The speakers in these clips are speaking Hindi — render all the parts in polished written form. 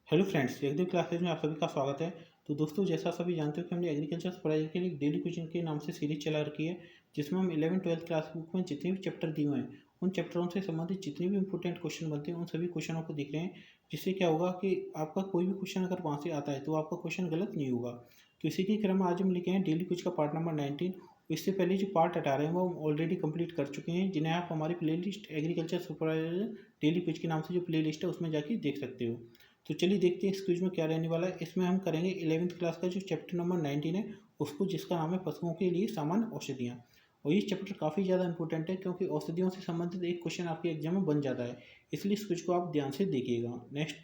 हेलो फ्रेंड्स, एकदम क्लासेज में आप सभी का स्वागत है। तो दोस्तों, जैसा सभी जानते हो कि हमने एग्रीकल्चर पढ़ाई के लिए डेली क्विज़ के नाम से सीरीज चला रखी है, जिसमें हम 11th-12th क्लास बुक में जितने भी चैप्टर दिए हुए हैं उन चैप्टरों से संबंधित जितने भी इंपॉर्टेंट क्वेश्चन बनते हैं उन सभी क्वेश्चनों को देख रहे हैं। जिससे क्या होगा कि आपका कोई भी क्वेश्चन अगर वहाँ से आता है तो आपका क्वेश्चन गलत नहीं होगा। तो इसी के क्रम में आज हम लिखे हैं डेली क्विज का पार्ट नंबर 19। इससे पहले जो पार्ट 18 है वो हम ऑलरेडी कंप्लीट कर चुके हैं, जिन्हें आप हमारी playlist agriculture supervisor daily quiz के नाम से जो प्लेलिस्ट है उसमें जाके देख सकते हो। तो चलिए देखते हैं इस क्विज में क्या रहने वाला है। इसमें हम करेंगे 11th क्लास का जो चैप्टर नंबर 19 है उसको, जिसका नाम है पशुओं के लिए सामान्य औषधियाँ। और ये चैप्टर काफ़ी ज़्यादा इंपॉर्टेंट है क्योंकि औषधियों से संबंधित एक क्वेश्चन आपके एग्जाम में बन जाता है। इसलिए इस क्विज को आप ध्यान से देखिएगा। नेक्स्ट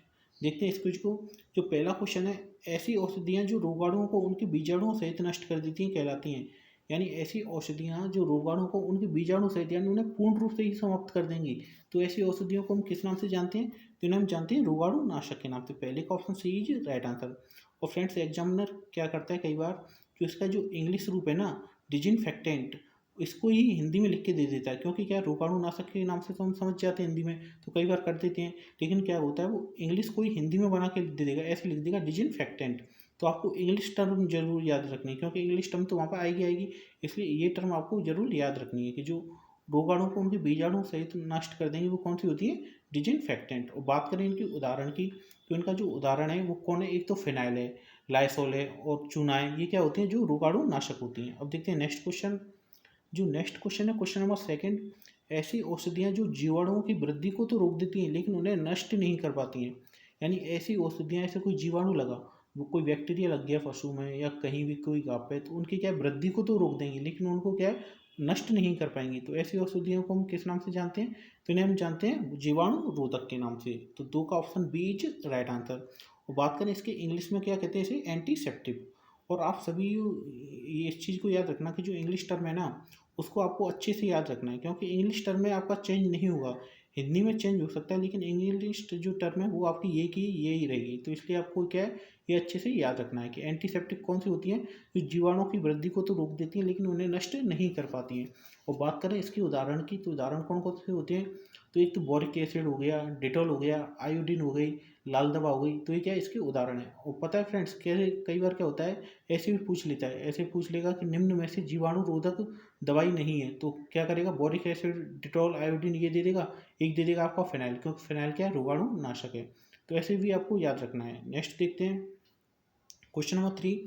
देखते हैं इस क्विज को। जो पहला क्वेश्चन है, ऐसी औषधियाँ जो रोगाणुओं को उनके बीजाणुओं सहित नष्ट कर देती हैं कहलाती हैं। यानी ऐसी औषधियाँ जो रोगाणुओं को उनके बीजाणु सहित यानी उन्हें पूर्ण रूप से ही समाप्त कर देंगी। तो ऐसी औषधियों को हम किस नाम से जानते हैं? तो इन्हें हम जानते हैं रोगाणु नाशक के नाम से। पहले का option C is right answer. और फ्रेंड्स, एग्जामिनर क्या करता है कई बार, जो इसका जो इंग्लिश रूप है ना, डिजिनफेक्टेंट, इसको ही हिंदी में लिख के दे देता है। क्योंकि क्या, रोगाणु नाशक के नाम से तो हम समझ जाते हैं हिंदी में, तो कई बार कर देते हैं। लेकिन क्या होता है, वो इंग्लिश को ही हिंदी में बना के दे देगा, ऐसे लिख देगा डिजिनफेक्टेंट। तो आपको इंग्लिश टर्म जरूर याद रखनी है, क्योंकि इंग्लिश टर्म तो वहाँ पर आएगी आएगी। इसलिए ये टर्म आपको जरूर याद रखनी है कि जो रोगाणु को उनके बीजाणु सहित नष्ट कर देंगे वो कौन सी होती है? डिजिनफेक्टेंट। और बात करें इनके उदाहरण की, तो इनका जो उदाहरण है वो कौन है? एक तो फिनाइल है, लाइसोल है और चूना है। ये क्या होती हैं? जो रोगाणु नाशक होती हैं। अब देखते हैं नेक्स्ट क्वेश्चन। जो नेक्स्ट क्वेश्चन है, क्वेश्चन नंबर सेकंड। ऐसी औषधियाँ जो जीवाणुओं की वृद्धि को तो रोक देती हैं लेकिन उन्हें नष्ट नहीं कर पाती हैं। यानी ऐसी औषधियाँ, ऐसे कोई जीवाणु लगा, वो कोई बैक्टीरिया लग गया पशु में या कहीं भी कोई घाव पे, तो उनकी क्या है, वृद्धि को तो रोक देंगे लेकिन उनको क्या है, नष्ट नहीं कर पाएंगे। तो ऐसी औषधियों को हम किस नाम से जानते हैं? तो इन्हें हम जानते हैं जीवाणु रोधक के नाम से। तो दो का option B is right answer. और बात करें इसके इंग्लिश में क्या कहते हैं, इसे एंटीसेप्टिक। और आप सभी ये इस चीज़ को याद रखना कि जो इंग्लिश टर्म है ना, उसको आपको अच्छे से याद रखना है, क्योंकि इंग्लिश टर्म में आपका चेंज नहीं होगा। हिंदी में चेंज हो सकता है लेकिन इंग्लिश जो टर्म है वो आपकी ये की ये ही रहेगी। तो इसलिए आपको क्या है, ये अच्छे से याद रखना है कि एंटीसेप्टिक कौन सी होती हैं? जो जीवाणुओं की वृद्धि को तो रोक देती हैं लेकिन उन्हें नष्ट नहीं कर पाती हैं। और बात करें इसके उदाहरण की, तो उदाहरण कौन कौन से होते हैं? तो एक तो बोरिक एसिड हो गया, डेटॉल हो गया, आयोडीन हो गई, लाल दवा हो गई। तो ये क्या है, इसके उदाहरण है। और पता है फ्रेंड्स, कैसे कई बार क्या होता है, ऐसे भी पूछ लेता है, ऐसे पूछ लेगा कि निम्न में से जीवाणु रोधक दवाई नहीं है, तो क्या करेगा, बोरिक एसिड, डिटॉल, आयोडीन ये दे देगा। एक दे देगा आपका फिनाइल, क्योंकि फिनाइल क्या है, रोगाणु नाशक है। तो ऐसे भी आपको याद रखना है। नेक्स्ट देखते हैं क्वेश्चन नंबर 3।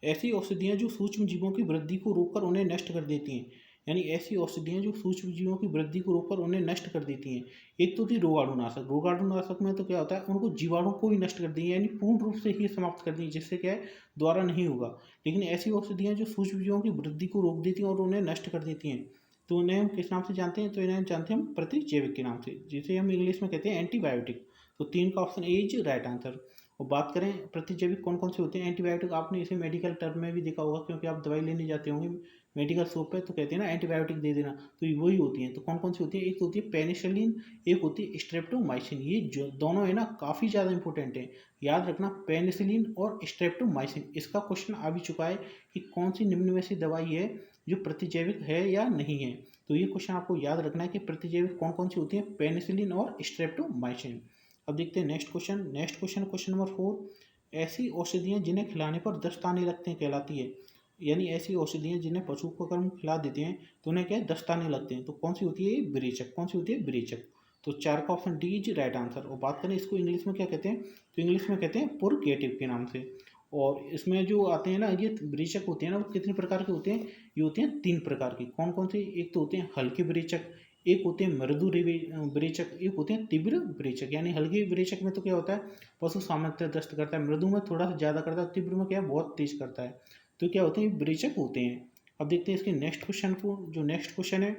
ऐसी औषधियाँ जो सूक्ष्म जीवों की वृद्धि को रोककर उन्हें नष्ट कर देती हैं। यानी ऐसी औषधियाँ जो सूक्ष्म जीवों की वृद्धि को रोककर उन्हें नष्ट कर देती हैं। एक तो थी रोगाणुनाशक। रोगाणुनाशक में तो क्या होता है, उनको जीवाणु को ही नष्ट कर दी, यानी पूर्ण रूप से ही समाप्त कर दी, जिससे क्या है, दोबारा नहीं होगा। लेकिन ऐसी औषधियाँ जो सूक्ष्म जीवों की वृद्धि को रोक देती हैं और उन्हें नष्ट कर देती हैं, तो उन्हें हम किस नाम से जानते हैं? तो इन्हें हम जानते हैं हम प्रतिजैविक के नाम से, जिसे हम इंग्लिश में कहते हैं एंटीबायोटिक। तो 3 का option A is right answer. और बात करें प्रतिजैविक कौन कौन से होते हैं? एंटीबायोटिक आपने इसे मेडिकल टर्म में भी देखा होगा, क्योंकि आप दवाई लेने जाते होंगे मेडिकल शॉप पे, तो कहते हैं ना एंटीबायोटिक दे देना, तो ये वही होती हैं। तो कौन कौन सी होती है? एक तो होती है पेनिसिलिन, एक होती है स्ट्रेप्टोमाइसिन। ये जो दोनों है ना, काफ़ी ज़्यादा इंपॉर्टेंट है। याद रखना, पेनिसिलिन और स्ट्रेप्टोमाइसिन। इसका क्वेश्चन आ भी चुका है कि कौन सी निम्न में से दवाई है जो प्रतिजैविक है या नहीं है। तो ये क्वेश्चन आपको याद रखना है कि प्रतिजैविक कौन कौन सी होती है, पेनिसिलिन और स्ट्रेप्टोमाइसिन। अब देखते हैं next question. Next question, question number 4। ऐसी औषधियाँ जिन्हें खिलाने पर दस्त आने लगते हैं कहलाती है। यानी ऐसी औषधियाँ जिन्हें पशु को अगर हम खिला देते हैं तो उन्हें क्या है, दस्त आने लगते हैं। तो कौन सी होती है? ये विरेचक। कौन सी होती है? विरेचक। तो 4 का option D is right answer. और बात करें इसको इंग्लिश में क्या कहते हैं, तो इंग्लिश में कहते हैं पुरगेटिव के नाम से। और इसमें जो आते हैं ना, ये विरेचक होते हैं ना, वो कितने प्रकार के होते हैं? ये होते हैं 3 प्रकार के। कौन कौन से? एक तो होते हैं हल्के विरेचक, एक होते हैं मृदु विरेचक, एक होते हैं तीव्र विरेचक। यानी हल्के विरेचक में तो क्या होता है, पशु सामान्यतः दस्त करता है, मृदु में थोड़ा सा ज़्यादा करता है, तीव्र में क्या है, बहुत तेज करता है। तो क्या होते हैं, विरेचक होते हैं। अब देखते हैं इसके नेक्स्ट क्वेश्चन को। जो नेक्स्ट क्वेश्चन है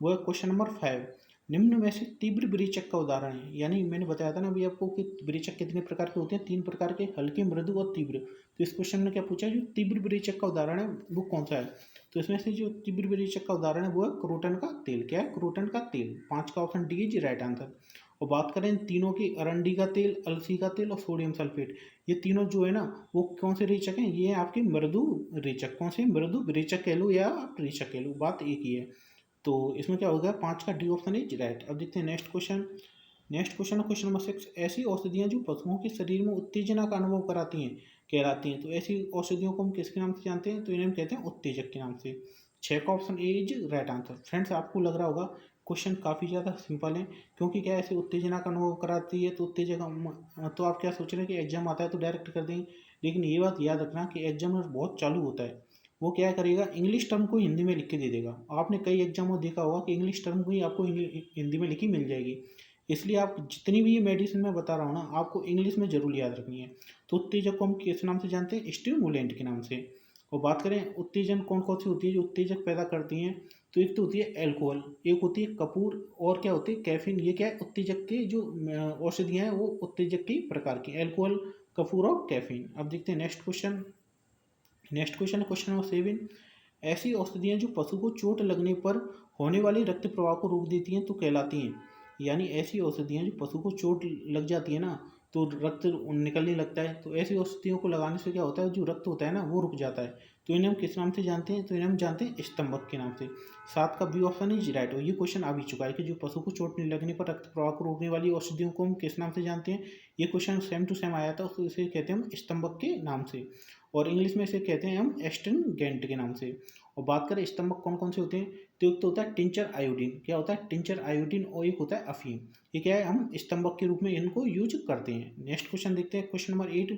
वो है क्वेश्चन नंबर 5। निम्न में से तीव्र विरेचक का उदाहरण है। यानी मैंने बताया था ना अभी आपको कि विरेचक कितने प्रकार के होते हैं, 3 प्रकार के, हल्के, मृदु और तीव्र। तो इस क्वेश्चन में क्या पूछा है, जो तीव्र विरेचक का उदाहरण है वो कौन सा है? तो इसमें से जो तीव्र विरेचक का उदाहरण है वो है क्रोटन का तेल। क्या है? क्रोटन का तेल। 5 का option D is right answer. और बात करें इन तीनों की, अरंडी का तेल, अलसी का तेल और सोडियम सल्फेट, ये तीनों जो है ना, वो कौन से रेचक हैं? ये हैं आपके मृदु रेचक। कौन से? मृदु रेचक कह लो या आप रेचक कह लो, बात एक ही है। तो इसमें क्या होगा, 5 का डी ऑप्शन इज राइट। अब देखते हैं नेक्स्ट क्वेश्चन। नेक्स्ट क्वेश्चन है क्वेश्चन नंबर 6। ऐसी औषधियाँ जो पशुओं के शरीर में उत्तेजना का अनुभव कराती हैं कहलाती हैं। तो ऐसी औषधियों को हम किसके नाम से जानते हैं? तो इन्हें हम कहते हैं उत्तेजक के नाम से। 6 का option A is right answer. Friends, आपको लग रहा होगा क्वेश्चन काफ़ी ज़्यादा सिंपल है, क्योंकि क्या ऐसे उत्तेजना का अनुभव कराती है तो उत्तेजक तो आप क्या सोच रहे हैं कि एग्जाम आता है तो डायरेक्ट कर देंगे, लेकिन ये बात याद रखना कि एग्जामिनर बहुत चालू होता है। वो क्या करेगा, इंग्लिश टर्म को हिंदी में लिख के दे देगा। आपने कई एग्जाम में देखा होगा कि इंग्लिश टर्म को ही आपको हिंदी में लिखी मिल जाएगी। इसलिए आप जितनी भी ये मेडिसिन मैं बता रहा हूँ ना, आपको इंग्लिश में जरूर याद रखनी है। तो उत्तेजक को हम किस नाम से जानते हैं? स्टिमुलेंट के नाम से। और बात करें उत्तेजन कौन कौन सी होती है जो उत्तेजक पैदा करती हैं, तो एक तो होती है एल्कोहल, एक होती है कपूर, और क्या होती है कैफीन। ये क्या है, उत्तेजक के जो औषधियाँ हैं वो उत्तेजक की प्रकार की, एल्कोहल, कपूर और कैफीन। अब देखते हैं नेक्स्ट क्वेश्चन। नेक्स्ट क्वेश्चन है क्वेश्चन नंबर 7। ऐसी औषधियाँ जो पशु को चोट लगने पर होने वाले रक्त प्रवाह को रोक देती हैं तो कहलाती हैं। यानी ऐसी औषधियाँ जो पशु को चोट लग जाती है ना, तो रक्त निकलने लगता है, तो ऐसी औषधियों को लगाने से क्या होता है, जो रक्त होता है ना वो रुक जाता है। तो इन्हें हम किस नाम से जानते हैं? तो इन्हें हम जानते हैं स्तंभक के नाम से। 7 का बी ऑप्शन इज राइट। और ये क्वेश्चन आ भी चुका है कि जो पशु को चोट लगने पर रक्त प्रवाह को रोकने वाली औषधियों को हम किस नाम से जानते हैं। ये क्वेश्चन सेम टू सेम आया था, तो इसे कहते हैं हम स्तंभक के नाम से। और इंग्लिश में इसे कहते हैं हम एस्ट्रिंगेंट के नाम से। और बात करें स्तंभक कौन कौन से होते हैं, तो एक तो होता है टिंचर आयोडीन। क्या होता है? Tincture iodine. और एक होता है अफीम। ये क्या है, हम स्तंभक के रूप में इनको यूज करते हैं। नेक्स्ट क्वेश्चन देखते हैं क्वेश्चन नंबर 8।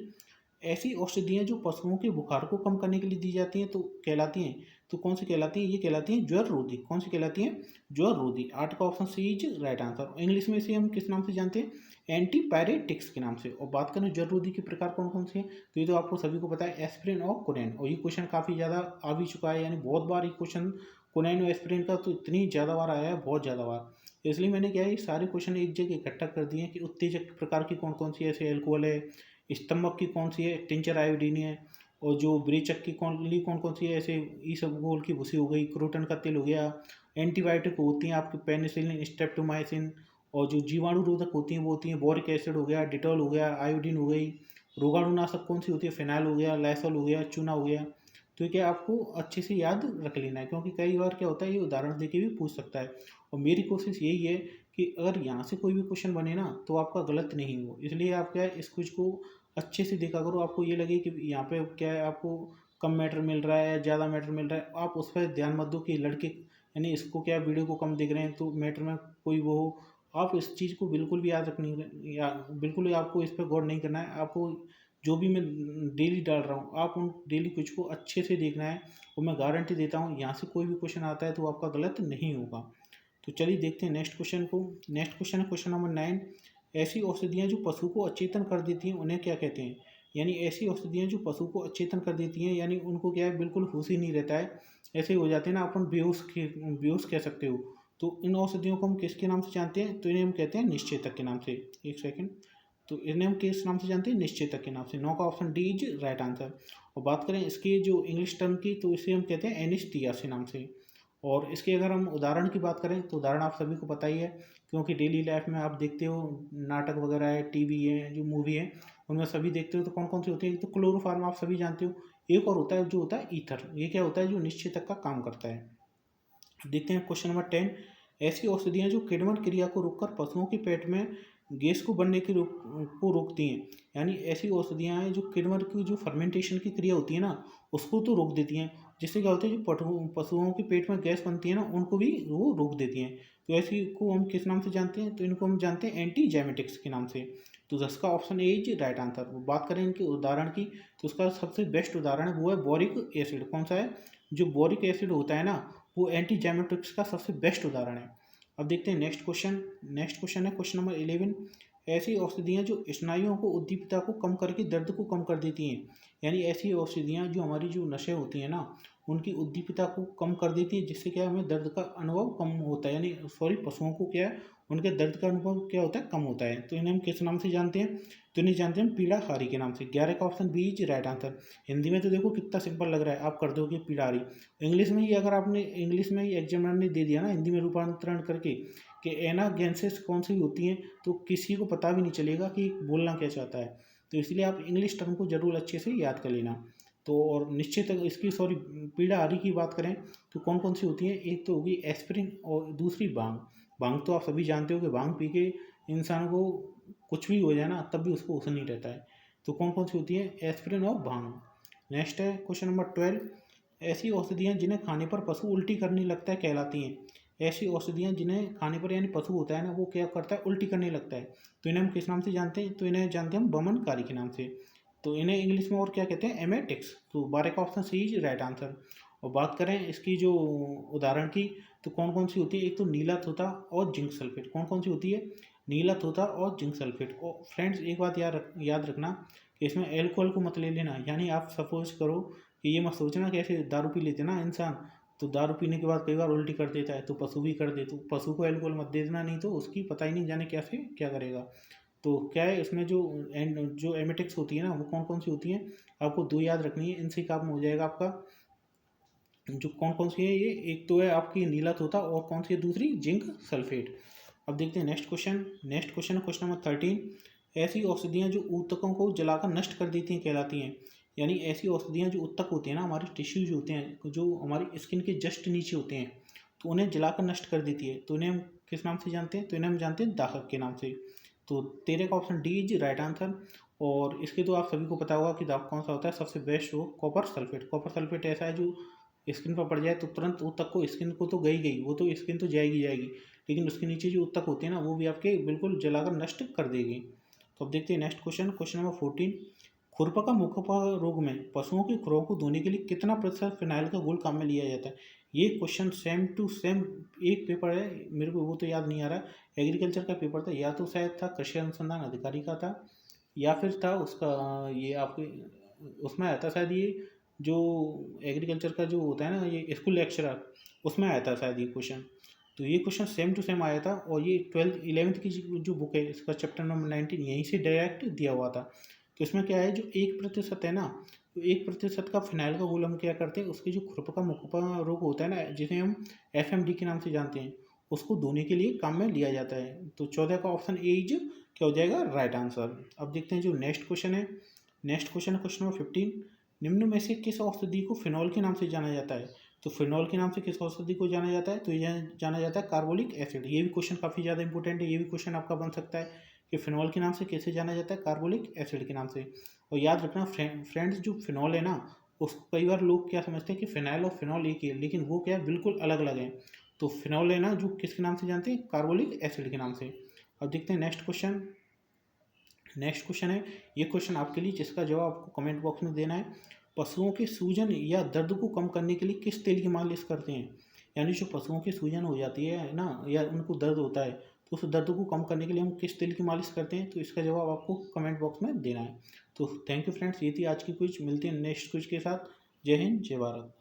ऐसी औषधियाँ जो पशुओं के बुखार को कम करने के लिए दी जाती हैं तो कहलाती हैं। तो कौन सी कहलाती हैं? ये कहलाती हैं ज्वर रोधी। कौन सी कहलाती हैं? ज्वर रोधी। 8 का option C is right answer. English में इसे हम किस नाम से जानते हैं? एंटीपायरेटिक्स के नाम से। और बात करें ज्वर रोधी के प्रकार कौन कौन से हैं, तो ये तो आपको सभी को पता है, एस्पिरिन और कोडेन। और ये क्वेश्चन काफ़ी ज़्यादा आ भी चुका है, यानी बहुत बार ये क्वेश्चन कोडेन और एस्पिरिन का तो इतनी ज़्यादा बार आया है, बहुत ज़्यादा बार। इसलिए मैंने क्या है, ये सारे क्वेश्चन एक जगह इकट्ठा कर दिए हैं कि उत्तेजक प्रकार की कौन कौन सी है, ऐसे एल्कोहल है, स्तंभक की कौन सी है, टिंचर आयोडीन है, और जो ब्रेचक की कौन कौन सी है, ऐसे ईसबगोल की भूसी हो गई, क्रोटन का तेल हो गया। एंटीबायोटिक होती हैं आपकी पेनिसिलिन, स्ट्रेप्टोमाइसिन। और जो जीवाणु रोधक होती हैं वो होती हैं बोरिक एसिड हो गया, डिटॉल हो गया, आयोडीन हो गई। रोगाणुनाशक कौन सी होती है? फिनाइल हो गया, लाइसोल हो गया, चूना हो गया। तो ये क्या आपको अच्छे से याद रख लेना है, क्योंकि कई बार क्या होता है ये उदाहरण देके भी पूछ सकता है। और मेरी कोशिश यही है कि अगर यहाँ से कोई भी क्वेश्चन बने ना तो आपका गलत नहीं हो, इसलिए आप क्या है इस क्विज को अच्छे से देखा करो। आपको ये लगे कि यहाँ पे क्या है, आपको कम मैटर मिल रहा है या ज़्यादा मैटर मिल रहा है, आप उस पर ध्यान मत दो कि लड़के यानी इसको क्या वीडियो को कम देख रहे हैं तो मैटर में कोई वो हो। आप इस चीज़ को बिल्कुल भी याद रखनी, या बिल्कुल ही आपको इस पर गौर नहीं करना है। आपको जो भी मैं डेली डाल रहा हूँ, आप उन डेली कुछ को अच्छे से देखना है। और मैं गारंटी देता हूँ यहाँ से कोई भी क्वेश्चन आता है तो आपका गलत नहीं होगा। तो चलिए देखते हैं नेक्स्ट क्वेश्चन को। नेक्स्ट क्वेश्चन है क्वेश्चन नंबर 9। ऐसी औषधियाँ जो पशु को अचेतन कर देती हैं उन्हें क्या कहते हैं? यानी ऐसी औषधियाँ जो पशु को अचेतन कर देती हैं, यानी उनको क्या है बिल्कुल होश ही नहीं रहता है, ऐसे ही हो जाते हैं ना, अपन बेहोश कह सकते हो। तो इन औषधियों को हम किसके नाम से जानते हैं? तो इन्हें हम कहते हैं निश्चेतक के नाम से। एक सेकेंड। तो इन्हें हम किस नाम से जानते हैं? निश्चेतक के नाम से। 9 का option D is right answer. और बात करें इसके जो इंग्लिश टर्म की, तो इसे हम कहते हैं एनिस्थियासी नाम से। और इसके अगर हम उदाहरण की बात करें तो उदाहरण आप सभी को पता ही है, क्योंकि डेली लाइफ में आप देखते हो, नाटक वगैरह है, टीवी है, जो मूवी है, उनमें सभी देखते हो। तो कौन कौन सी होती है? एक तो क्लोरोफार्म आप सभी जानते हो, एक और होता है जो होता है ईथर। ये क्या होता है? जो निश्चेतक का काम करता है। देखते हैं क्वेश्चन नंबर 10। ऐसी औषधियाँ जो किण्वन क्रिया को रोककर पशुओं के पेट में गैस को बनने की रोकती हैं। यानी ऐसी औषधियाँ हैं जो किण्वन की जो फर्मेंटेशन की क्रिया होती है ना, उसको तो रोक देती हैं, जिससे क्या होता है जो पशुओं के पेट में गैस बनती है ना, उनको भी वो रोक देती हैं। तो ऐसी को हम किस नाम से जानते हैं? तो इनको हम जानते हैं एंटीजाइमेटिक्स के नाम से। तो 10 का option A is right answer. बात करें इनके उदाहरण की, तो उसका सबसे बेस्ट उदाहरण है वो है बोरिक एसिड। कौन सा है? जो बोरिक एसिड होता है ना, वो एंटीजाइमेटिक्स का सबसे बेस्ट उदाहरण है। अब देखते हैं नेक्स्ट क्वेश्चन। नेक्स्ट क्वेश्चन है क्वेश्चन नंबर 11। ऐसी औषधियाँ जो स्नायुओं को उद्दीपकता को कम करके दर्द को कम कर देती हैं। यानी ऐसी औषधियाँ जो हमारी जो नशे होती हैं ना, उनकी उद्दीपकता को कम कर देती है, जिससे क्या है हमें दर्द का अनुभव कम होता है। यानी सॉरी, पशुओं को क्या है उनके दर्द का अनुभव क्या होता है? कम होता है। तो इन्हें हम किस नाम से जानते हैं? तो इन्हें जानते हैं पीड़ाहारी के नाम से। 11 का option B is right answer. Hindi में तो देखो कितना सिंपल लग रहा है, आप कर दोगे पीड़ाहारी। इंग्लिश में ही अगर आपने इंग्लिश में ही एग्जामिनर ने दे दिया ना हिंदी में रूपांतरण करके कि एनागेंसेस कौन सी होती हैं, तो किसी को पता भी नहीं चलेगा कि बोलना क्या चाहता है। तो इसलिए आप इंग्लिश टर्म को जरूर अच्छे से याद कर लेना। तो और निश्चित इसकी सॉरी पीड़ाहारी की बात करें तो कौन कौन सी होती हैं? एक तो होगी एस्पिरिन और दूसरी भांग। भांग तो आप सभी जानते हो कि भांग पी के इंसान को कुछ भी हो जाए ना तब भी उसको होश नहीं रहता है। तो कौन कौन सी होती है? एस्पिरिन और भांग। नेक्स्ट है क्वेश्चन नंबर 12, ऐसी औषधियाँ जिन्हें खाने पर पशु उल्टी करने लगता है कहलाती हैं। ऐसी औषधियाँ जिन्हें खाने पर यानी पशु होता है ना वो क्या करता है? उल्टी करने लगता है। तो इन्हें हम किस नाम से जानते हैं? तो इन्हें जानते हैं हम बमनकारी के नाम से। तो इन्हें इंग्लिश में और क्या कहते हैं? एमेटिक्स। तो 12 का option C is right answer. और बात करें इसकी जो उदाहरण की, तो कौन कौन सी होती है? एक तो नीला तोता और जिंक सल्फेट। कौन कौन सी होती है? नीला तोता और जिंक सल्फेट। और फ्रेंड्स एक बात याद रखना कि इसमें एल्कोहल को मत ले लेना। यानी आप सपोज करो कि ये मत सोचना कि ऐसे दारू पी लेते ना इंसान, तो दारू पीने के बाद कई बार उल्टी कर देता है, तो पशु भी कर दे। तो पशु को एल्कोहल मत दे देना, नहीं तो उसकी पता ही नहीं जाने कैसे क्या करेगा। तो क्या है इसमें जो एमेटिक्स होती है ना वो कौन कौन सी होती हैं? आपको दो याद रखनी है, इनसे काम हो जाएगा आपका। जो कौन कौन सी है ये? एक तो है आपकी नीला तोता और कौन सी है दूसरी? Zinc sulphate. अब देखते हैं नेक्स्ट क्वेश्चन। नेक्स्ट क्वेश्चन है क्वेश्चन नंबर 13, ऐसी औषधियाँ जो ऊतकों को जलाकर नष्ट कर देती हैं कहलाती हैं। यानी ऐसी औषधियाँ जो ऊतक होते हैं ना, हमारे टिश्यूज होते हैं जो हमारी स्किन के जस्ट नीचे होते हैं, तो उन्हें जलाकर नष्ट कर देती है। तो इन्हें हम किस नाम से जानते हैं? तो इन्हें हम जानते हैं दाहक के नाम से। तो 13 का option D is right answer. और इसके तो आप सभी को पता होगा कि दाहक कौन सा होता है। सबसे बेस्ट हो कॉपर सल्फेट। कॉपर सल्फेट ऐसा है जो स्किन पर पड़ जाए तो तुरंत ऊतक को, स्किन को तो गई, वो तो स्किन तो जाएगी, लेकिन उसके नीचे जो ऊतक होते हैं ना वो भी आपके बिल्कुल जलाकर नष्ट कर देगी। तो अब देखते हैं नेक्स्ट क्वेश्चन। क्वेश्चन नंबर 14, खुरपका मुखपा रोग में पशुओं की खुरों को धोने के लिए कितना प्रतिशत फिनाइल का घोल काम में लिया जाता है? ये क्वेश्चन सेम टू सेम एक पेपर है, मेरे को वो तो याद नहीं आ रहा, एग्रीकल्चर का पेपर था, या तो शायद था कृषि अनुसंधान अधिकारी का था, या फिर था उसका ये आपके उसमें आया था शायद, ये जो एग्रीकल्चर का जो होता है ना ये स्कूल लेक्चरर, उसमें आया था शायद ये क्वेश्चन। तो ये क्वेश्चन सेम टू सेम आया था और ये 12th 11th की जो बुक है इसका चैप्टर नंबर 19 यहीं से डायरेक्ट दिया हुआ था। तो इसमें क्या है, जो 1% है ना, तो 1% का फिनाइल का घोल हम क्या करते हैं, उसके जो खुरपका मुखपा रोग होता है ना जिसे हम FMD के नाम से जानते हैं, उसको धोने के लिए काम में लिया जाता है। तो 14 का ऑप्शन ए इज क्या हो जाएगा? Right answer. अब देखते हैं जो नेक्स्ट क्वेश्चन है। नेक्स्ट क्वेश्चन है क्वेश्चन नंबर 15, निम्न में से किस औषधि को फिनॉल के नाम से जाना जाता है? तो फिनॉल के नाम से किस औषधि को जाना जाता है? तो ये जाना जाता है कार्बोलिक एसिड। ये भी क्वेश्चन काफ़ी ज़्यादा इंपॉर्टेंट है, ये भी क्वेश्चन आपका बन सकता है कि फिनॉल के नाम से कैसे जाना जाता है? कार्बोलिक एसिड के नाम से। और याद रखना फ्रेंड्स, जो फिनॉल है ना उसको कई बार लोग क्या समझते हैं कि फिनाइल और फिनॉल एक ही है, लेकिन वो क्या है, बिल्कुल अलग अलग है। तो फिनॉल है ना जो किसके नाम से जानते हैं? कार्बोलिक एसिड के नाम से। अब देखते हैं नेक्स्ट क्वेश्चन। नेक्स्ट क्वेश्चन है, ये क्वेश्चन आपके लिए जिसका जवाब आपको कमेंट बॉक्स में देना है। पशुओं के सूजन या दर्द को कम करने के लिए किस तेल की मालिश करते हैं? यानी जो पशुओं की सूजन हो जाती है ना या उनको दर्द होता है, तो उस दर्द को कम करने के लिए हम किस तेल की मालिश करते हैं? तो इसका जवाब आपको कमेंट बॉक्स में देना है। तो थैंक यू फ्रेंड्स, ये थी आज की क्विज। मिलते हैं नेक्स्ट क्विज के साथ। जय हिंद, जय भारत।